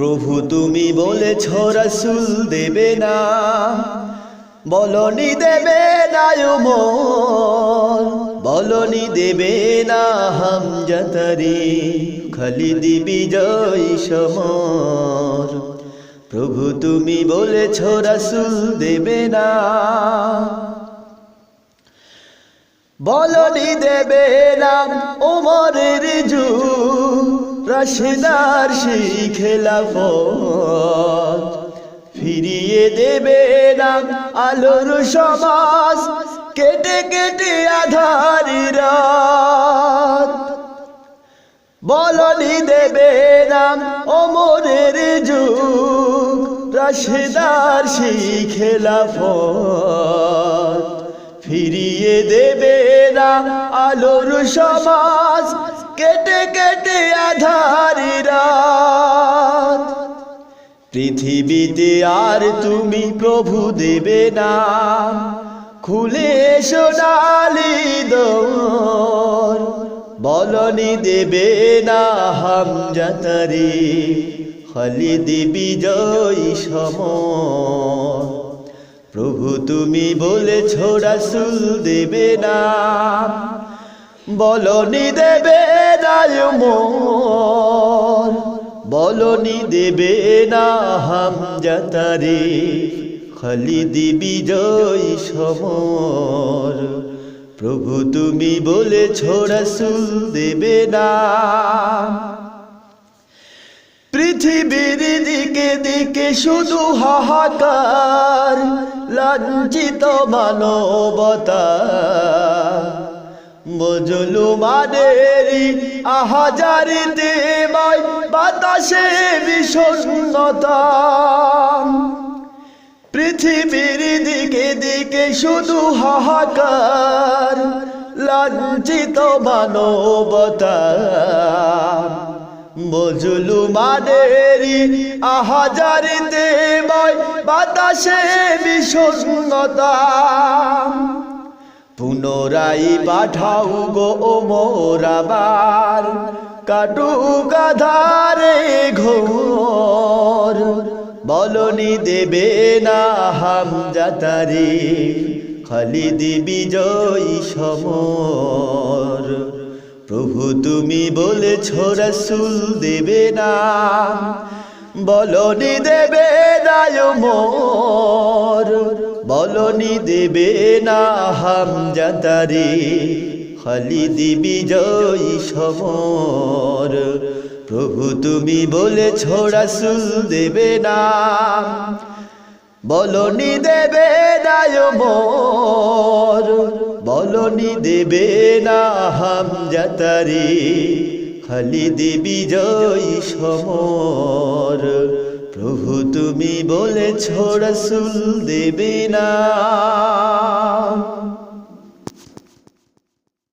প্রভু তুমি বলেছ রাসূল দেবে না, বলনি দেবে না উমর, বলনি দেবে না হামজাতারি, খালিদ বিজয়ী সমর। প্রভু তুমি বলেছ রাসূল দেবে না, বলনি দেবে না উমরের যুগ, রাশেদার সেই খেলাফত, ফিরিয়ে দেবে না আলোর সমাজ, কেটে কেটে আঁধারি রাত। বলনি দেবে না ওমরের যুগ, রাশেদার সেই খেলাফত, ফিরিয়ে দেবে না আলোর সমাজ, কেটে কেটে আঁধারি রাত। পৃথিবীতে আর তুমি প্রভু দেবে না, খুলে সোনালি দোর, বলনি দেবে না হামজাতারি, খালিদ বিজয়ী সমর। প্রভু তুমি বলেছ রাসূল দেবে না, বলনি দেবে না উমর, বলনি দেবে না হামজাতারি, খালিদ বিজয়ী সমর। প্রভু তুমি বলেছ রাসূল দেবে না। পৃথিবীর দিকে দিকে শুধু হাহাকার, লাঞ্ছিত মানবতা, মজলুমানেরই আহাজারিতে ময় বাতাসে বিষণ্ণতা। পৃথিবীর দিকে দিকে শুধু হাহাকার, লাঞ্ছিত মানবতা, মজলুমানেরই আহাজারিতে ময় বাতাসে বিষণ্ণতা। পুনরাই পাঠাও গো ওমর আবার, কাটুক আঁধারে ঘোর, বলনি দেবে না হামজাতারি, খালিদ বিজয়ী সমর। প্রভু তুমি বলেছ রাসূল দেবে না, বলনি দেবে না উমর, বলনি দেবে না হামজাতারি, খালিদ বিজয়ী সমর। প্রভু তুমি বলেছ রাসূল দেবে না, বলনি দেবে না উমর, বলনি দেবে না হামজাতারি, খালিদ বিজয়ী সমর। প্রভু তুমি বলেছ রাসূল দেবে না।